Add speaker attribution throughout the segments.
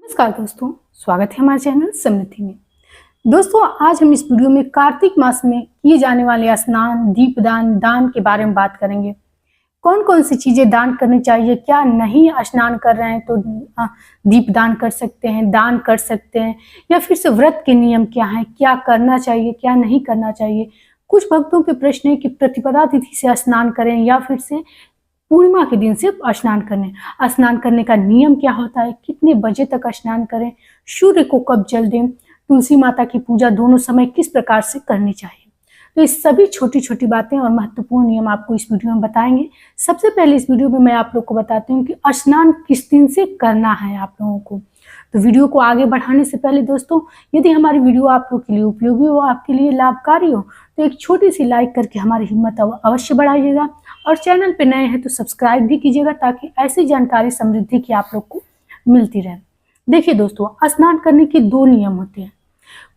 Speaker 1: नमस्कार दोस्तों, स्वागत है हमारे चैनल समृद्धि में। दोस्तों, आज हम इस वीडियो में कार्तिक मास में किए जाने वाले स्नान, दीपदान, दान के बारे में बात करेंगे। कौन कौन सी चीजें दान करनी चाहिए, क्या नहीं स्नान कर रहे हैं तो दीपदान कर सकते हैं, दान कर सकते हैं, या फिर से व्रत के नियम क्या हैं, क्या करना चाहिए, क्या नहीं करना चाहिए। कुछ भक्तों के प्रश्न है कि प्रतिपदा तिथि से स्नान करें या फिर से पूर्णिमा के दिन से स्नान करने का नियम क्या होता है, कितने बजे तक स्नान करें, सूर्य को कब जल दें, तुलसी माता की पूजा दोनों समय किस प्रकार से करनी चाहिए। तो इस सभी छोटी छोटी बातें और महत्वपूर्ण नियम आपको इस वीडियो में बताएंगे। सबसे पहले इस वीडियो में मैं आप लोग को बताती हूँ कि स्नान किस दिन से करना है आप लोगों को। तो वीडियो को आगे बढ़ाने से पहले दोस्तों, यदि हमारी वीडियो आप लोग के लिए उपयोगी हो, आपके लिए लाभकारी हो, तो एक छोटी सी लाइक करके हमारी हिम्मत अवश्य बढ़ाइएगा और चैनल पे नए हैं तो सब्सक्राइब भी कीजिएगा ताकि ऐसी जानकारी समृद्धि की आप लोग को मिलती रहे। देखिए दोस्तों, स्नान करने के दो नियम होते हैं।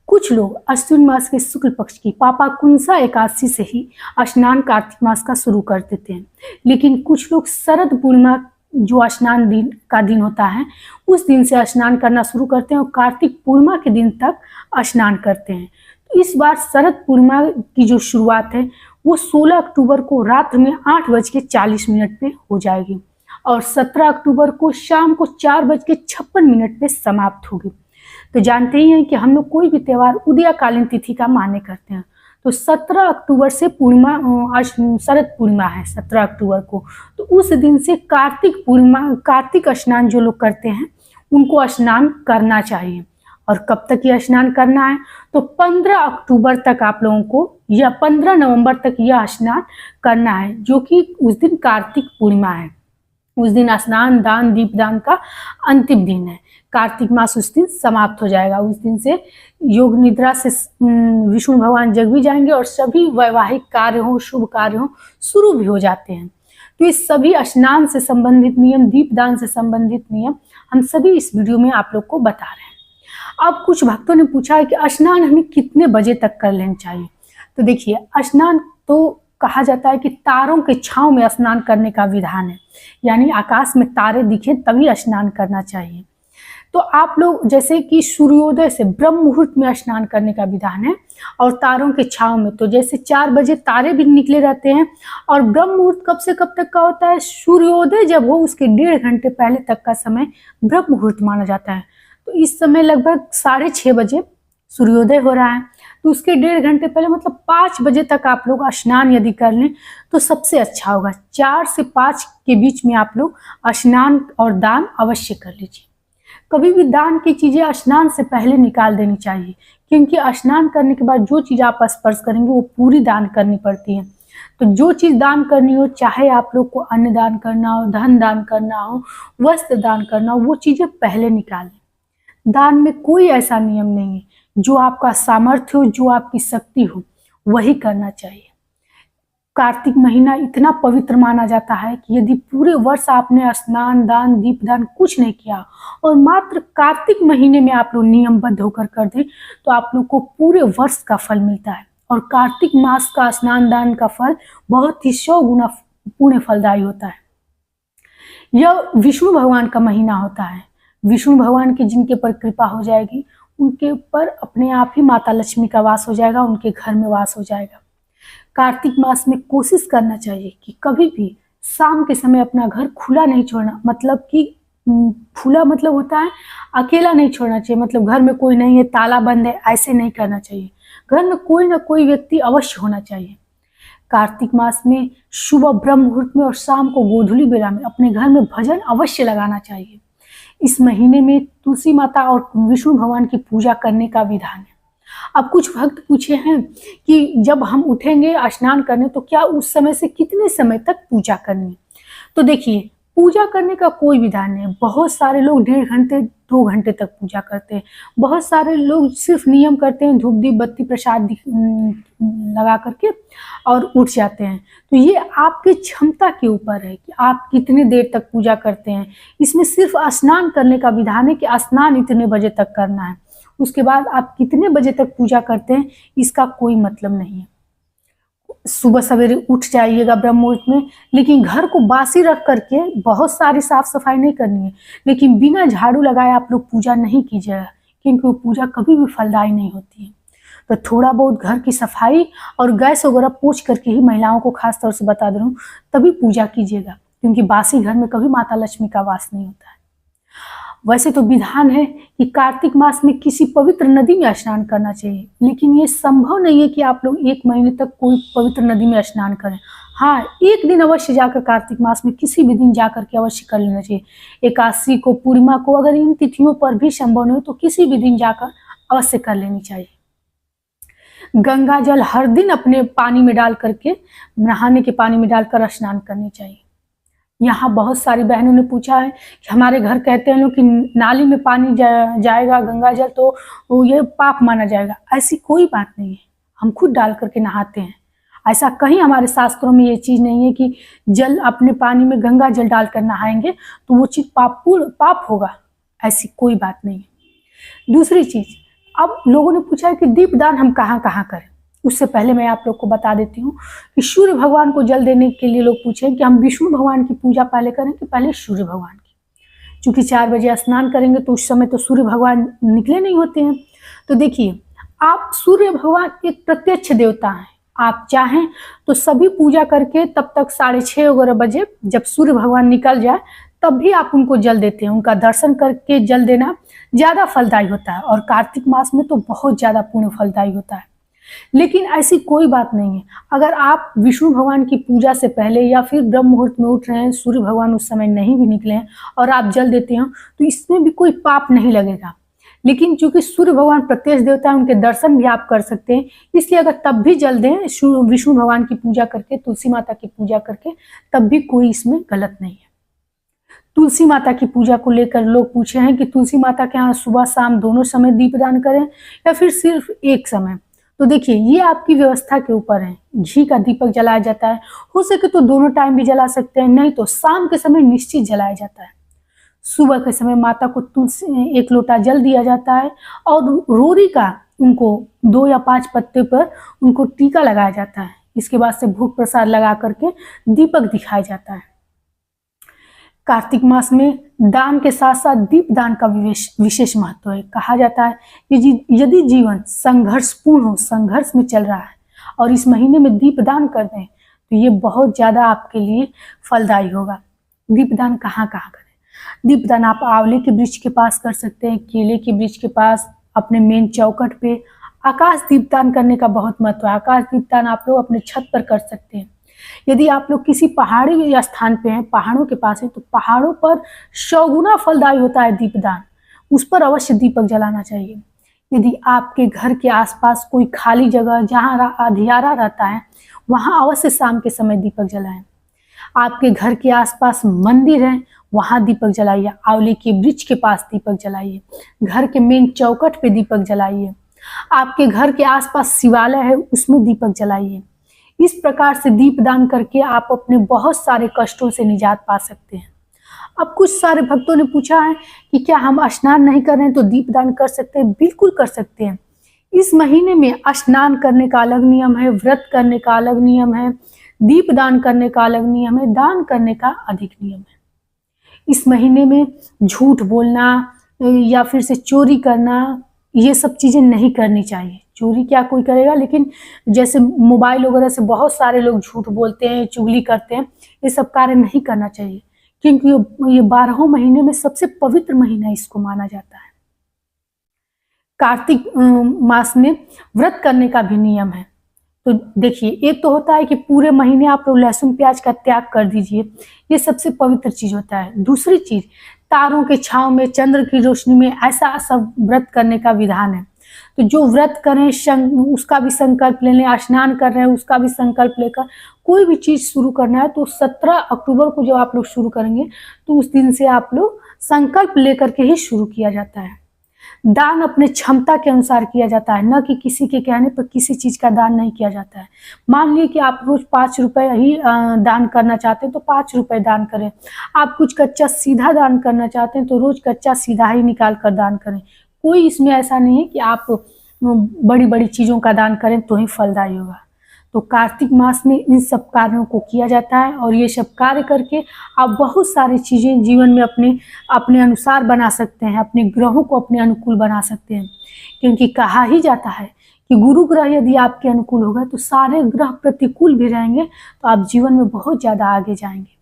Speaker 1: कुछ लोग अश्विन मास के शुक्ल पक्ष की पापाकुंसा एकादशी से ही स्नान कार्तिक मास का शुरू कर देते हैं, लेकिन कुछ लोग शरद पूर्णिमा जो स्नान दिन का दिन होता है उस दिन से स्नान करना शुरू करते हैं और कार्तिक पूर्णिमा के दिन तक स्नान करते हैं। तो इस बार शरद पूर्णिमा की जो शुरुआत है वो 16 अक्टूबर को रात्र में 8:40 पे हो जाएगी और 17 अक्टूबर को शाम को 4:56 पे समाप्त होगी। तो जानते ही हैं कि हम लोग कोई भी त्योहार उदयकालीन तिथि का मान्य करते हैं। तो 17 अक्टूबर से पूर्णिमा, शरद पूर्णिमा है 17 अक्टूबर को, तो उस दिन से कार्तिक स्नान जो लोग करते हैं उनको स्नान करना चाहिए। और कब तक यह स्नान करना है, तो 15 अक्टूबर तक आप लोगों को या 15 नवंबर तक यह स्नान करना है, जो कि उस दिन कार्तिक पूर्णिमा है। उस दिन स्नान, दान, दीपदान का अंतिम दिन है। कार्तिक मास उस दिन समाप्त हो जाएगा। उस दिन से योग निद्रा से विष्णु भगवान जग भी जाएंगे और सभी वैवाहिक कार्य हो, शुभ कार्य हो शुरू भी हो जाते हैं। तो इस सभी स्नान से संबंधित नियम, दीपदान से संबंधित नियम हम सभी इस वीडियो में आप लोग को बता रहे हैं। अब कुछ भक्तों ने पूछा है कि स्नान हमें कितने बजे तक कर लेना चाहिए। तो देखिए, स्नान तो कहा जाता है कि तारों के छांव में स्नान करने का विधान है, यानी आकाश में तारे दिखे तभी स्नान करना चाहिए। तो आप लोग जैसे कि सूर्योदय से ब्रह्म मुहूर्त में स्नान करने का विधान है और तारों के छांव में, तो जैसे 4 बजे तारे भी निकले रहते हैं और ब्रह्म मुहूर्त कब से कब तक का होता है, सूर्योदय जब हो उसके 1.5 घंटे पहले तक का समय ब्रह्म मुहूर्त माना जाता है। तो इस समय लगभग 6:30 बजे सूर्योदय हो रहा है, तो उसके 1.5 घंटे पहले मतलब 5 बजे तक आप लोग स्नान यदि कर लें तो सबसे अच्छा होगा। 4 से 5 के बीच में आप लोग स्नान और दान अवश्य कर लीजिए। कभी भी दान की चीजें स्नान से पहले निकाल देनी चाहिए, क्योंकि स्नान करने के बाद जो चीज आप स्पर्श करेंगे वो पूरी दान करनी पड़ती है। तो जो चीज दान करनी हो, चाहे आप लोग को अन्न दान करना हो, धन दान करना हो, वस्त्र दान करना हो, वो चीजें पहले निकालें। दान में कोई ऐसा नियम नहीं है, जो आपका सामर्थ्य हो, जो आपकी शक्ति हो वही करना चाहिए। कार्तिक महीना इतना पवित्र माना जाता है कि यदि पूरे वर्ष आपने स्नान, दान, दीपदान कुछ नहीं किया और मात्र कार्तिक महीने में आप लोग नियमबद्ध होकर कर दें तो आप लोग को पूरे वर्ष का फल मिलता है। और कार्तिक मास का स्नान दान का फल बहुत ही 100 गुना पुण्य फलदायी होता है। यह विष्णु भगवान का महीना होता है। विष्णु भगवान की जिनके पर कृपा हो जाएगी उनके ऊपर अपने आप ही माता लक्ष्मी का वास हो जाएगा, उनके घर में वास हो जाएगा। कार्तिक मास में कोशिश करना चाहिए कि कभी भी शाम के समय अपना घर खुला नहीं छोड़ना, मतलब कि खुला मतलब होता है अकेला नहीं छोड़ना चाहिए, मतलब घर में कोई नहीं है, ताला बंद है, ऐसे नहीं करना चाहिए। घर में कोई ना कोई व्यक्ति अवश्य होना चाहिए। कार्तिक मास में सुबह ब्रह्म मुहूर्त में और शाम को गोधूली बेला में अपने घर में भजन अवश्य लगाना चाहिए। इस महीने में तुलसी माता और विष्णु भगवान की पूजा करने का विधान है। अब कुछ भक्त पूछे हैं कि जब हम उठेंगे स्नान करने तो क्या उस समय से कितने समय तक पूजा करनी। तो देखिए, पूजा करने का कोई विधान नहीं है। बहुत सारे लोग 1.5 घंटे 2 घंटे तक पूजा करते हैं। बहुत सारे लोग सिर्फ नियम करते हैं, धूप दीप बत्ती प्रसाद लगा करके और उठ जाते हैं। तो ये आपकी क्षमता के ऊपर है कि आप कितने देर तक पूजा करते हैं। इसमें सिर्फ स्नान करने का विधान है कि स्नान इतने बजे तक करना है, उसके बाद आप कितने बजे तक पूजा करते हैं इसका कोई मतलब नहीं है। सुबह सवेरे उठ जाइएगा ब्रह्म मुहूर्त में, लेकिन घर को बासी रख करके बहुत सारी साफ सफाई नहीं करनी है, लेकिन बिना झाड़ू लगाए आप लोग पूजा नहीं कीजिएगा, क्योंकि वो पूजा कभी भी फलदायी नहीं होती है। तो थोड़ा बहुत घर की सफाई और गैस वगैरह पोंछ करके ही, महिलाओं को खास तौर से बता दे रहा हूँ, तभी पूजा कीजिएगा, क्योंकि बासी घर में कभी माता लक्ष्मी का वास नहीं होता है। वैसे तो विधान है कि कार्तिक मास में किसी पवित्र नदी में स्नान करना चाहिए, लेकिन ये संभव नहीं है कि आप लोग 1 महीने तक कोई पवित्र नदी में स्नान करें। हाँ, एक दिन अवश्य जाकर कार्तिक मास में किसी भी दिन जाकर के अवश्य कर लेना चाहिए। एकादशी को, पूर्णिमा को, अगर इन तिथियों पर भी संभव नहीं हो तो किसी भी दिन जाकर अवश्य कर लेनी चाहिए। गंगा जल हर दिन अपने पानी में डाल करके, नहाने के पानी में डालकर स्नान करनी चाहिए। यहाँ बहुत सारी बहनों ने पूछा है कि हमारे घर कहते हैं लोग कि नाली में पानी जाएगा गंगा जल तो ये पाप माना जाएगा। ऐसी कोई बात नहीं है, हम खुद डाल करके नहाते हैं। ऐसा कहीं हमारे शास्त्रों में ये चीज़ नहीं है कि जल अपने पानी में गंगा जल डालकर नहाएंगे तो वो चीज़ पाप होगा, ऐसी कोई बात नहीं है। दूसरी चीज़, अब लोगों ने पूछा है कि दीपदान हम कहाँ कहाँ करें। उससे पहले मैं आप लोग को बता देती हूँ कि सूर्य भगवान को जल देने के लिए लोग पूछें कि हम विष्णु भगवान की पूजा पहले करें कि पहले सूर्य भगवान की। चूँकि 4 बजे स्नान करेंगे तो उस समय तो सूर्य भगवान निकले नहीं होते हैं। तो देखिए, आप सूर्य भगवान एक प्रत्यक्ष देवता हैं। आप चाहें तो सभी पूजा करके तब तक 6:30 वगैरह बजे जब सूर्य भगवान निकल जाए तब भी आप उनको जल देते हैं। उनका दर्शन करके जल देना ज़्यादा फलदायी होता है, और कार्तिक मास में तो बहुत ज़्यादा पुण्य फलदायी होता है। लेकिन ऐसी कोई बात नहीं है, अगर आप विष्णु भगवान की पूजा से पहले या फिर ब्रह्म मुहूर्त में उठ रहे हैं, सूर्य भगवान उस समय नहीं भी निकले हैं और आप जल देते हैं तो इसमें भी कोई पाप नहीं लगेगा। लेकिन चूंकि सूर्य भगवान प्रत्यक्ष देवता है, उनके दर्शन भी आप कर सकते हैं, इसलिए अगर तब भी जल दें विष्णु भगवान की पूजा करके, तुलसी माता की पूजा करके, तब भी कोई इसमें गलत नहीं है। तुलसी माता की पूजा को लेकर लोग पूछे हैं कि तुलसी माता के यहाँ सुबह शाम दोनों समय दीपदान करें या फिर सिर्फ एक समय। तो देखिए, ये आपकी व्यवस्था के ऊपर है। घी का दीपक जलाया जाता है, हो सके तो दोनों टाइम भी जला सकते हैं, नहीं तो शाम के समय निश्चित जलाया जाता है। सुबह के समय माता को तुलसी 1 लोटा जल दिया जाता है और रोरी का उनको 2 या 5 पत्ते पर उनको टीका लगाया जाता है। इसके बाद से भोग प्रसाद लगा करके दीपक दिखाया जाता है। कार्तिक मास में दान के साथ साथ दीप दान का विशेष महत्व है। कहा जाता है कि यदि जीवन संघर्षपूर्ण हो, संघर्ष में चल रहा है और इस महीने में दीप दान कर दें तो ये बहुत ज़्यादा आपके लिए फलदायी होगा। दीप दान कहाँ कहाँ करें? दीप दान आप आंवले के वृक्ष के पास कर सकते हैं, केले के वृक्ष के पास, अपने मेन चौखट पे। आकाश दीपदान करने का बहुत महत्व है। आकाश दीपदान आप लोग अपने छत पर कर सकते हैं। यदि आप लोग किसी पहाड़ी या स्थान पे हैं, पहाड़ों के पास है, तो पहाड़ों पर 100 गुना फलदायी होता है दीपदान। उस पर अवश्य दीपक जलाना चाहिए। यदि आपके घर के आसपास कोई खाली जगह जहाँ अंधियारा रहता है, वहाँ अवश्य शाम के समय दीपक जलाएं। आपके घर के आसपास मंदिर है, वहाँ दीपक जलाइए। आंवले के वृक्ष के पास दीपक जलाइए। घर के मेन चौखट पे दीपक जलाइए। आपके घर के आसपास शिवालय है, उसमें दीपक जलाइए। इस प्रकार से दीपदान करके आप अपने बहुत सारे कष्टों से निजात पा सकते हैं। अब कुछ सारे भक्तों ने पूछा है कि क्या हम स्नान नहीं कर रहे हैं तो दीपदान कर सकते हैं? बिल्कुल कर सकते हैं। इस महीने में स्नान करने का अलग नियम है, व्रत करने का अलग नियम है, दीपदान करने का अलग नियम है, दान करने का अधिक नियम है। इस महीने में झूठ बोलना या फिर से चोरी करना, ये सब चीज़ें नहीं करनी चाहिए। चोरी क्या कोई करेगा, लेकिन जैसे मोबाइल वगैरह से बहुत सारे लोग झूठ बोलते हैं, चुगली करते हैं, ये सब कार्य नहीं करना चाहिए, क्योंकि ये 12 महीने में सबसे पवित्र महीना इसको माना जाता है। कार्तिक मास में व्रत करने का भी नियम है। तो देखिए, एक तो होता है कि पूरे महीने आप लोग लहसुन प्याज का त्याग कर दीजिए, ये सबसे पवित्र चीज होता है। दूसरी चीज, तारों के छांव में, चंद्र की रोशनी में, ऐसा सब व्रत करने का विधान है। तो जो व्रत करें उसका भी संकल्प ले लें, स्नान कर रहे हैं उसका भी संकल्प लेकर कोई भी चीज शुरू करना है तो 17 अक्टूबर को जब आप लोग शुरू करेंगे तो उस दिन से आप लोग संकल्प लेकर के ही शुरू किया जाता है। दान अपने क्षमता के अनुसार किया जाता है, न कि किसी के कहने पर किसी चीज का दान नहीं किया जाता है। मान लीजिए कि आप रोज 5 रुपए ही दान करना चाहते हैं तो 5 रुपए दान करें। आप कुछ कच्चा सीधा दान करना चाहते हैं तो रोज कच्चा सीधा ही निकाल कर दान करें। कोई इसमें ऐसा नहीं है कि आप बड़ी बड़ी चीजों का दान करें तो ही फलदायी होगा। तो कार्तिक मास में इन सब कार्यों को किया जाता है और ये सब कार्य करके आप बहुत सारी चीज़ें जीवन में अपने अनुसार बना सकते हैं, अपने ग्रहों को अपने अनुकूल बना सकते हैं। क्योंकि कहा ही जाता है कि गुरु ग्रह यदि आपके अनुकूल होगा तो सारे ग्रह प्रतिकूल भी रहेंगे तो आप जीवन में बहुत ज़्यादा आगे जाएंगे।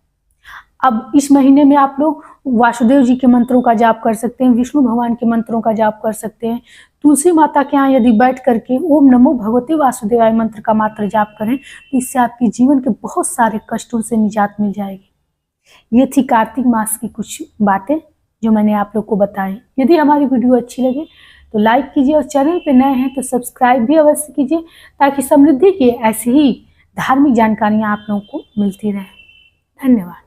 Speaker 1: अब इस महीने में आप लोग वासुदेव जी के मंत्रों का जाप कर सकते हैं, विष्णु भगवान के मंत्रों का जाप कर सकते हैं। तुलसी माता के यहाँ यदि बैठ करके ओम नमो भगवते वासुदेवाय मंत्र का मात्र जाप करें तो इससे आपके जीवन के बहुत सारे कष्टों से निजात मिल जाएगी। ये थी कार्तिक मास की कुछ बातें जो मैंने आप लोग को बताई। यदि हमारी वीडियो अच्छी लगे तो लाइक कीजिए और चैनल पे नए हैं तो सब्सक्राइब भी अवश्य कीजिए ताकि समृद्धि की ऐसी ही धार्मिक जानकारियाँ आप लोगों को मिलती रहे। धन्यवाद।